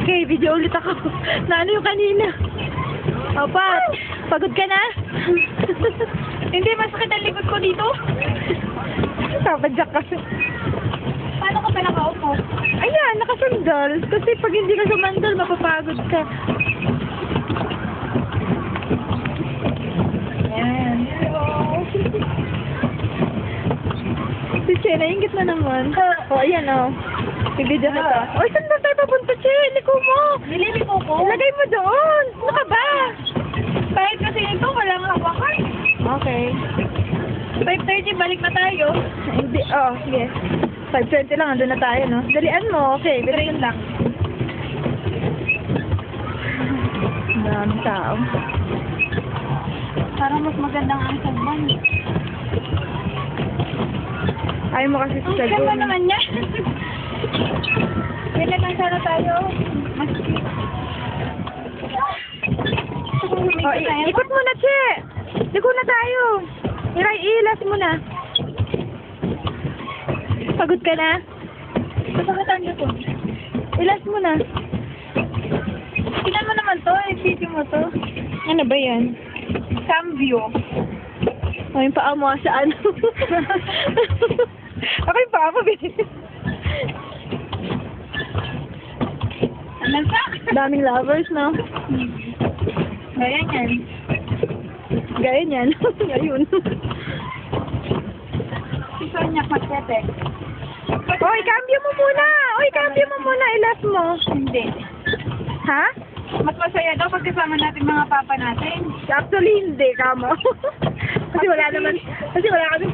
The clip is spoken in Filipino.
Okay, video ulit ako. Na ano yung kanina? Opa, pagod ka na? Hindi, masakit ang likod ko dito. Papadyak ka. Paano ka pa nakaupo? Ayan, nakasandal. Kasi pag hindi ka sumandal, mapapagod ka. Ayan. Si Che, nainggit na naman. O, ayan o. Bibidyo ka pa. O, saan ba tayo papunta, Che? Liko mo. Nililiko ko. Ilagay mo doon. Ano ka ba? Kahit kasi ito, walang hawakan. Okay. 5:30, balik na tayo. Hindi, oh, yes. 5:20 lang, andun na tayo, no? Dalian mo, okay. Train lang. Ang daming tao. Parang mas magandang ang sagman. Ayaw mo kasi Ang sa ganda Saguna. naman niya. Kailan lang sana tayo. Mas... Oh, ikot mo na, Che! Liko na tayo! Ilas mo na. Pagod ka na? Masakit ang likod. Ilas mo na. Tingnan mo naman to, video mo to. Ano ba yan? Cambio. O, yung paa mo saan? Ako yung paa mo, baby. Ano ka? Daming lovers, no? Ganyan yan. Gaya niyan. Ayun. Si Sonia Macete. Oy, cambio mo muna! Oy, cambio mo muna! Ilas mo. Hindi. Ha? Mas masaya daw pag kasama natin mga papa natin. Actually, hindi, kamo. Kasi wala naman, kasi wala kaming